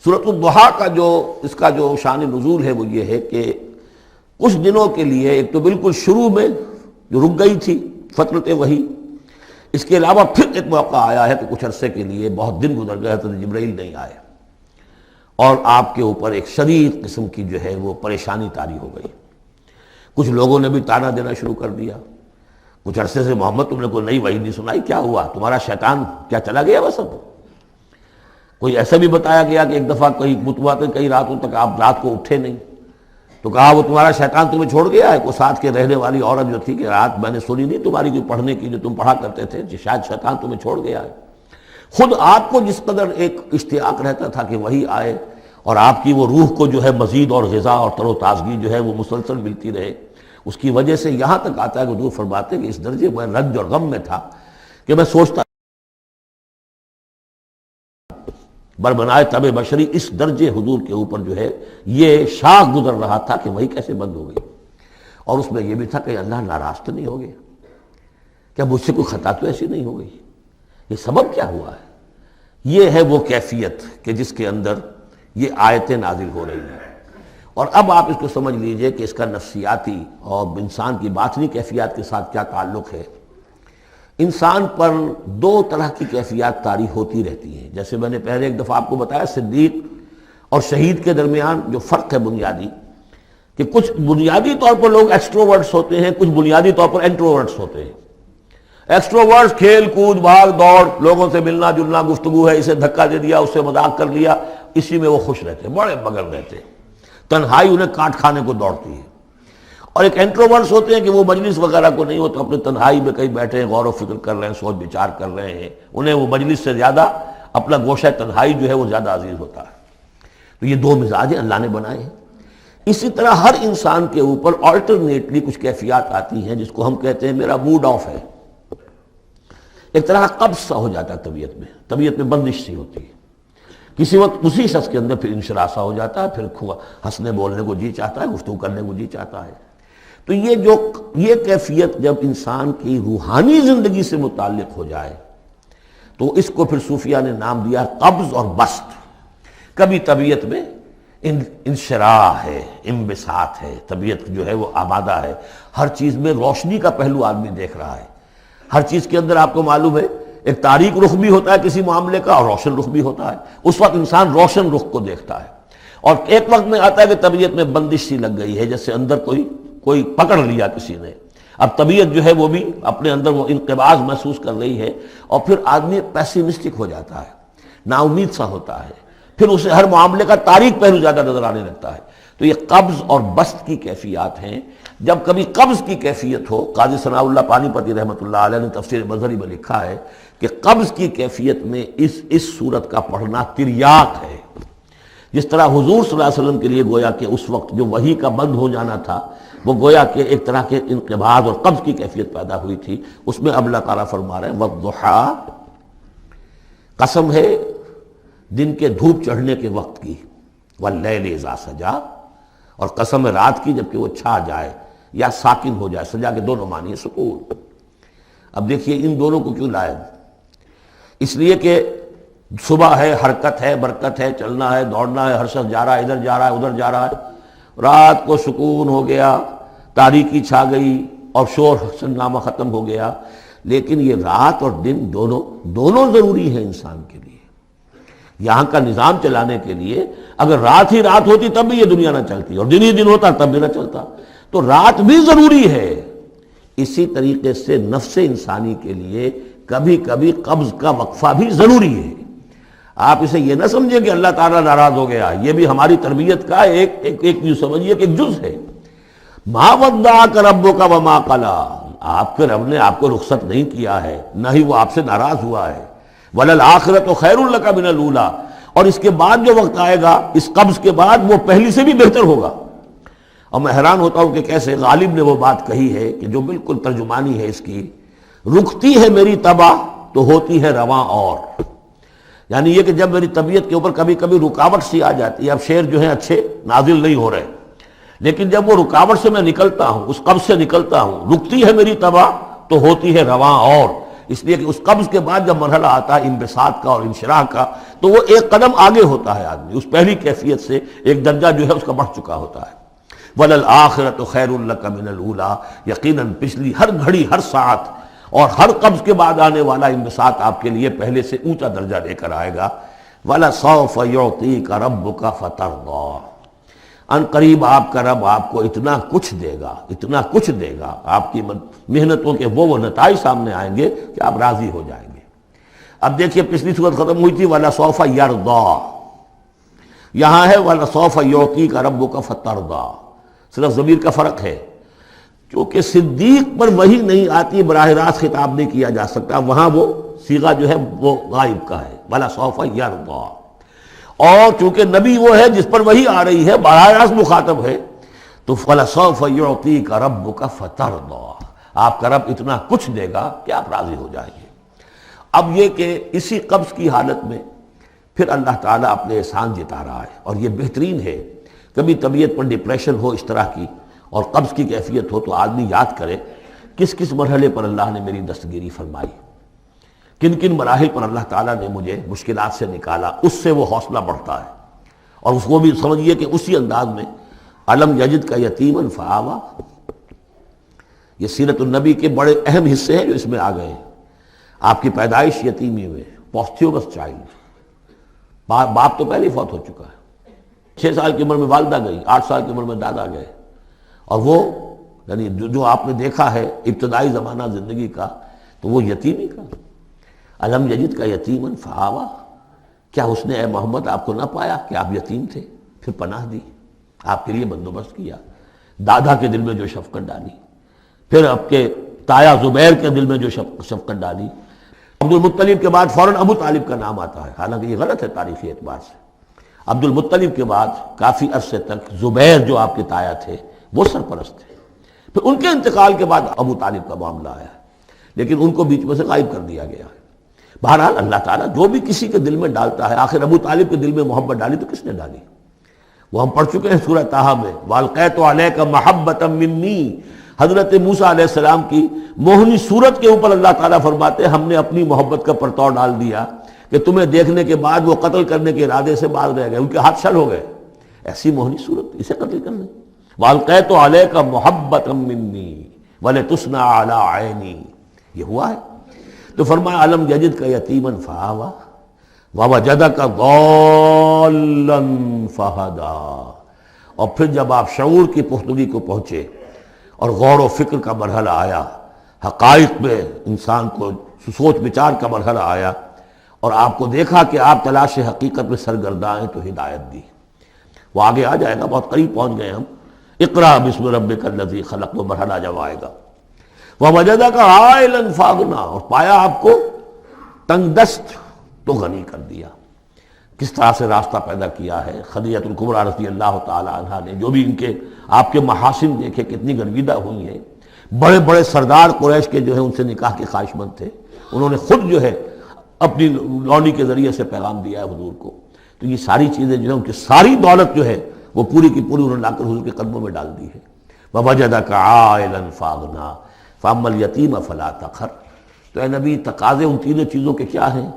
سورۃ الضحیٰ کا اس کا جو شان نزول ہے وہ یہ ہے کہ کچھ دنوں کے لیے، ایک تو بالکل شروع میں جو رک گئی تھی فترت وحی، اس کے علاوہ پھر ایک موقع آیا ہے کہ کچھ عرصے کے لیے بہت دن گزر گئے حضرت جبرائیل نہیں آئے، اور آپ کے اوپر ایک شدید قسم کی جو ہے وہ پریشانی طاری ہو گئی۔ کچھ لوگوں نے بھی طعنہ دینا شروع کر دیا، کچھ عرصے سے محمد تم نے کوئی نئی وحی نہیں سنائی، کیا ہوا تمہارا شیطان کیا چلا گیا بس اب؟ کوئی ایسا بھی بتایا گیا کہ ایک دفعہ کئی راتوں تک آپ رات کو اٹھے نہیں، تو کہا وہ تمہارا شیطان تمہیں چھوڑ گیا ہے۔ کوئی ساتھ کے رہنے والی عورت جو تھی کہ رات میں نے سنی نہیں تمہاری کوئی پڑھنے کی جو تم پڑھا کرتے تھے، شاید شیطان تمہیں چھوڑ گیا ہے۔ خود آپ کو جس قدر ایک اشتیاق رہتا تھا کہ وہی آئے اور آپ کی وہ روح کو جو ہے مزید اور غذا اور تر و تازگی جو ہے وہ مسلسل ملتی رہے، اس کی وجہ سے یہاں تک آتا ہے کہ حضور فرماتے ہیں کہ اس درجے میں رنج اور غم میں تھا کہ میں سوچتا بربنائے طب بشری، اس درجے حضور کے اوپر جو ہے یہ شاخ گزر رہا تھا کہ وہی کیسے بند ہو گئی۔ اور اس میں یہ بھی تھا کہ اللہ ناراض تو نہیں ہو گیا، کیا مجھ سے کوئی خطا تو ایسی نہیں ہو گئی، یہ سبب کیا ہوا ہے؟ یہ ہے وہ کیفیت کہ جس کے اندر یہ آیتیں نازل ہو رہی ہیں۔ اور اب آپ اس کو سمجھ لیجئے کہ اس کا نفسیاتی اور انسان کی باطنی کیفیات کے ساتھ کیا تعلق ہے۔ انسان پر دو طرح کی کیفیات طاری ہوتی رہتی ہیں، جیسے میں نے پہلے ایک دفعہ آپ کو بتایا صدیق اور شہید کے درمیان جو فرق ہے بنیادی، کہ کچھ بنیادی طور پر لوگ ایکسٹروورٹس ہوتے ہیں، کچھ بنیادی طور پر انٹروورٹس ہوتے ہیں۔ ایکسٹروورٹس کھیل کود بھاگ دوڑ، لوگوں سے ملنا جلنا، گفتگو ہے، اسے دھکا دے دیا، اس سے مذاق کر لیا، اسی میں وہ خوش رہتے، بڑے مگن رہتے، تنہائی انہیں کاٹ کھانے کو دوڑتی ہے۔ اور ایک انٹروورٹس ہوتے ہیں کہ وہ مجلس وغیرہ کو نہیں ہوتا، اپنے تنہائی میں کہیں بیٹھے ہیں، غور و فکر کر رہے ہیں، سوچ بچار کر رہے ہیں، انہیں وہ مجلس سے زیادہ اپنا گوشہ تنہائی جو ہے وہ زیادہ عزیز ہوتا ہے۔ تو یہ دو مزاج اللہ نے بنائے ہیں۔ اسی طرح ہر انسان کے اوپر آلٹرنیٹلی کچھ کیفیات آتی ہیں جس کو ہم کہتے ہیں میرا موڈ آف ہے، ایک طرح کا قبض سا ہو جاتا ہے، طبیعت میں بندش سی ہوتی ہے، کسی وقت اسی شخص کے اندر پھر انشراح سا ہو جاتا ہے، پھر ہنسنے بولنے کو جی چاہتا ہے، گفتگو کرنے کو جی چاہتا ہے۔ تو یہ کیفیت جب انسان کی روحانی زندگی سے متعلق ہو جائے تو اس کو پھر صوفیہ نے نام دیا قبض اور بسط۔ کبھی طبیعت میں انشراح ہے، انبساط ہے، طبیعت جو ہے وہ آبادہ ہے، ہر چیز میں روشنی کا پہلو آدمی دیکھ رہا ہے، ہر چیز کے اندر آپ کو معلوم ہے ایک تاریک رخ بھی ہوتا ہے کسی معاملے کا اور روشن رخ بھی ہوتا ہے، اس وقت انسان روشن رخ کو دیکھتا ہے۔ اور ایک وقت میں آتا ہے کہ طبیعت میں بندش سی لگ گئی ہے، جیسے اندر کوئی پکڑ لیا کسی نے، اب طبیعت جو ہے وہ بھی اپنے اندر وہ انقباض محسوس کر رہی ہے، اور پھر آدمی پیسیمسٹک ہو جاتا ہے، نا امید سا ہوتا ہے، پھر اسے ہر معاملے کا تاریک پہلو زیادہ نظر آنے لگتا ہے۔ تو یہ قبض اور بسط کی کیفیات ہیں۔ جب کبھی قبض کی کیفیت ہو، قاضی ثناء اللہ پانی پتی رحمۃ اللہ علیہ نے تفسیر مظہری میں لکھا ہے کہ قبض کی کیفیت میں اس صورت کا پڑھنا تریاق ہے، جس طرح حضور صلی اللہ علیہ وسلم کے لیے گویا کہ اس وقت جو وحی کا بند ہو جانا تھا وہ گویا کہ ایک طرح کے انقباض اور قبض کی کیفیت پیدا ہوئی تھی، اس میں اب اللہ تعالیٰ فرما رہے ہیں والضحیٰ، قسم ہے دن کے دھوپ چڑھنے کے وقت کی، واللیل اذا سجا، اور قسم ہے رات کی جبکہ وہ چھا جائے یا ساکن ہو جائے، سجا کے دونوں معنی ہے سکون۔ اب دیکھیے ان دونوں کو کیوں لائے، اس لیے کہ صبح ہے، حرکت ہے، برکت ہے، چلنا ہے، دوڑنا ہے، ہر شخص جا رہا ہے، ادھر جا رہا ہے ادھر جا رہا ہے، رات کو سکون ہو گیا، تاریکی چھا گئی اور شور سنگامہ ختم ہو گیا۔ لیکن یہ رات اور دن دونوں ضروری ہیں انسان کے لیے، یہاں کا نظام چلانے کے لیے۔ اگر رات ہی رات ہوتی تب بھی یہ دنیا نہ چلتی، اور دن ہی دن ہوتا تب بھی نہ چلتا، تو رات بھی ضروری ہے۔ اسی طریقے سے نفس انسانی کے لیے کبھی کبھی قبض کا وقفہ بھی ضروری ہے۔ آپ اسے یہ نہ سمجھیں کہ اللہ تعالیٰ ناراض ہو گیا، یہ بھی ہماری تربیت کا ایک یوں سمجھیے کہ ایک جز ہے۔ ما ودعک ربک وما قلی، آپ کے رب نے آپ کو رخصت نہیں کیا ہے، نہ ہی وہ آپ سے ناراض ہوا ہے۔ وللآخرۃ خیر لک من الاولی، اور اس کے بعد جو وقت آئے گا اس قبض کے بعد وہ پہلی سے بھی بہتر ہوگا۔ اور میں حیران ہوتا ہوں کہ کیسے غالب نے وہ بات کہی ہے کہ جو بالکل ترجمانی ہے اس کی، رکتی ہے میری طبع تو ہوتی ہے رواں اور، یعنی یہ کہ جب میری طبیعت کے اوپر کبھی کبھی رکاوٹ سی آ جاتی ہے، اب شعر جو ہیں اچھے نازل نہیں ہو رہے، لیکن جب وہ رکاوٹ سے میں نکلتا ہوں، اس قبض سے نکلتا ہوں، رکتی ہے میری طبع تو ہوتی ہے رواں اور، اس لیے کہ اس قبض کے بعد جب مرحلہ آتا ہے انبساط کا اور انشراح کا تو وہ ایک قدم آگے ہوتا ہے آدمی، اس پہلی کیفیت سے ایک درجہ جو ہے اس کا بڑھ چکا ہوتا ہے۔ وَلَلْآخِرَةُ خَيْرٌ لَكَ مِنَ الْأُولَىٰ، یقیناً پچھلی ہر گھڑی، ہر ساعت اور ہر قبض کے بعد آنے والا انبساط آپ کے لیے پہلے سے اونچا درجہ لے کر آئے گا۔ وَلَسَوْفَ يُعْطِيكَ رَبُّكَ فَتَرْضَىٰ، ان قریب آپ کا رب آپ کو اتنا کچھ دے گا، اتنا کچھ دے گا، آپ کی محنتوں کے وہ نتائج سامنے آئیں گے کہ آپ راضی ہو جائیں گے۔ اب دیکھیے پچھلی صورت ختم ہوئی تھی وَلَسَوْفَ يَرْضَىٰ، یہاں ہے وَلَسَوْفَ يُعْطِيكَ رَبُّكَ فَتَرْضَىٰ، صرف ضمیر کا فرق ہے، کیونکہ صدیق پر وحی نہیں آتی براہ راست خطاب نہیں کیا جا سکتا، وہاں وہ صیغہ جو ہے وہ غائب کا ہے وَلَسَوْفَ يَرْضَىٰ، اور چونکہ نبی وہ ہے جس پر وحی آ رہی ہے، براہ راست مخاطب ہے، تو وَلَسَوْفَ يُعْطِيكَ رَبُّكَ فَتَرْضَىٰ، آپ کا رب اتنا کچھ دے گا کہ آپ راضی ہو جائیں گے۔ اب یہ کہ اسی قبض کی حالت میں پھر اللہ تعالیٰ اپنے احسان جتا رہا ہے، اور یہ بہترین ہے۔ کبھی طبیعت پر ڈپریشن ہو اس طرح کی اور قبض کی کیفیت ہو تو آدمی یاد کرے کس کس مرحلے پر اللہ نے میری دستگیری فرمائی، کن کن مراحل پر اللہ تعالیٰ نے مجھے مشکلات سے نکالا، اس سے وہ حوصلہ بڑھتا ہے۔ اور اس کو بھی سمجھیے کہ اسی انداز میں علم یجد کا یتیماً فآویٰ، یہ سیرت النبی کے بڑے اہم حصے ہیں جو اس میں آ گئے ہیں۔ آپ کی پیدائش یتیمی میں، پوسٹیومس چائلڈ، باپ تو پہلے ہی فوت ہو چکا ہے، 6 سال کی عمر میں والدہ گئی، 8 سال کی عمر میں دادا گئے، اور وہ یعنی جو آپ نے دیکھا ہے ابتدائی زمانہ زندگی کا تو وہ یتیمی کا۔ علم یجد کا یتیماً فآویٰ، کیا اس نے اے محمد آپ کو نہ پایا کہ آپ یتیم تھے، پھر پناہ دی، آپ کے لیے بندوبست کیا، دادا کے دل میں جو شفقت ڈالی، پھر آپ کے تایا زبیر کے دل میں جو شفقت ڈالی۔ عبد المطلب کے بعد فوراً ابو طالب کا نام آتا ہے، حالانکہ یہ غلط ہے تاریخی اعتبار سے۔ عبد المطلب کے بعد کافی عرصے تک زبیر جو آپ کے تایا تھے وہ سرپرست تھے، پھر ان کے انتقال کے بعد ابو طالب کا معاملہ آیا، لیکن ان کو بیچ میں سے غائب کر دیا گیا ہے۔ بہرحال اللہ تعالیٰ جو بھی کسی کے دل میں ڈالتا ہے، آخر ابو طالب کے دل میں محبت ڈالی تو کس نے ڈالی؟ وہ ہم پڑھ چکے ہیں سورہ طٰہٰ میں، وَأَلْقَيْتُ عَلَيْكَ مَحَبَّةً مِّنِّي، حضرت موسیٰ علیہ السلام کی موہنی صورت کے اوپر اللہ تعالیٰ فرماتے ہیں ہم نے اپنی محبت کا پرتو ڈال دیا کہ تمہیں دیکھنے کے بعد وہ قتل کرنے کے ارادے سے باز رہ گئے، ان کے ہاتھ شل ہو گئے، ایسی موہنی صورت، اسے قتل کر لیں۔ وَأَلْقَيْتُ عَلَيْكَ مَحَبَّةً مِّنِّي وَلِتُصْنَعَ عَلَىٰ عَيْنِي، یہ ہوا ہے۔ تو فرمایا علم یجد کا یتیماً فآویٰ ووجدک ضالاً فہدیٰ، اور پھر جب آپ شعور کی پختگی کو پہنچے اور غور و فکر کا مرحلہ آیا، حقائق میں انسان کو سوچ بچار کا مرحلہ آیا، اور آپ کو دیکھا کہ آپ تلاش حقیقت میں سرگرداں ہیں تو ہدایت دی۔ وہ آگے آ جائے گا، بہت قریب پہنچ گئے ہم، اقرأ بسم ربک الذی خلق، وہ مرحلہ جب آئے گا۔ وَوَجَدَكَ عَائِلًا فَأَغْنَىٰ، اور پایا آپ کو تنگ دست تو غنی کر دیا۔ کس طرح سے راستہ پیدا کیا ہے خدیجہ الکبریٰ رضی اللہ تعالی عنہا نے، جو بھی ان کے آپ کے محاسن دیکھے کتنی گرویدہ ہوئی ہیں۔ بڑے بڑے سردار قریش کے جو ہے ان سے نکاح کے خواہش مند تھے، انہوں نے خود جو ہے اپنی لونی کے ذریعے سے پیغام دیا ہے حضور کو۔ تو یہ ساری چیزیں جو ہیں ان کی ساری دولت جو ہے وہ پوری کی پوری انہوں نے لا کر حضور کے قدموں میں ڈال دی ہے۔ وَوَجَدَكَ عَائِلًا فَأَغْنَىٰ فَأَمَّا الْيَتِيمَ فَلَا تَقْهَرْ، تو اے نبی تقاضے ان تینوں چیزوں کے کیا ہیں؟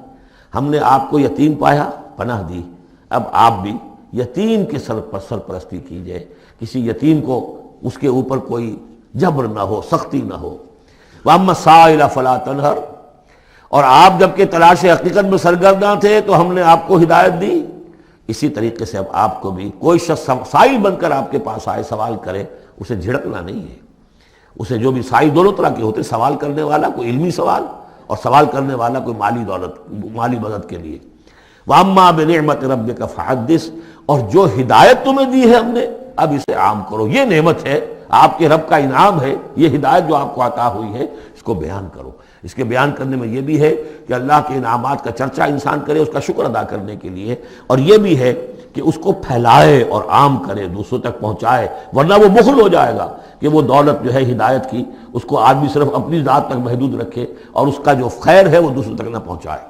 ہم نے آپ کو یتیم پایا، پناہ دی، اب آپ بھی یتیم کے سرپرستی کیجئے، کسی یتیم کو اس کے اوپر کوئی جبر نہ ہو، سختی نہ ہو۔ وَأَمَّا السَّائِلَ فَلَا تَنْهَرْ، اور آپ جب کہ تلاش حقیقت میں سرگرداں تھے تو ہم نے آپ کو ہدایت دی، اسی طریقے سے اب آپ کو بھی کوئی شخص سائل بن کر آپ کے پاس آئے، سوال کرے، اسے جھڑکنا نہیں ہے۔ اسے جو بھی سائل دونوں طرح کے ہوتے، سوال کرنے والا کوئی علمی سوال اور سوال کرنے والا کوئی مالی دولت، مالی مدد کے لیے۔ وَأَمَّا بِنِعْمَةِ رَبِّكَ فَحَدِّثْ، اور جو ہدایت تمہیں دی ہے ہم نے اب اسے عام کرو، یہ نعمت ہے، آپ کے رب کا انعام ہے، یہ ہدایت جو آپ کو عطا ہوئی ہے اس کو بیان کرو۔ اس کے بیان کرنے میں یہ بھی ہے کہ اللہ کے انعامات کا چرچا انسان کرے اس کا شکر ادا کرنے کے لیے، اور یہ بھی ہے کہ اس کو پھیلائے اور عام کرے، دوسروں تک پہنچائے، ورنہ وہ بخل ہو جائے گا کہ وہ دولت جو ہے ہدایت کی اس کو آدمی صرف اپنی ذات تک محدود رکھے اور اس کا جو خیر ہے وہ دوسروں تک نہ پہنچائے۔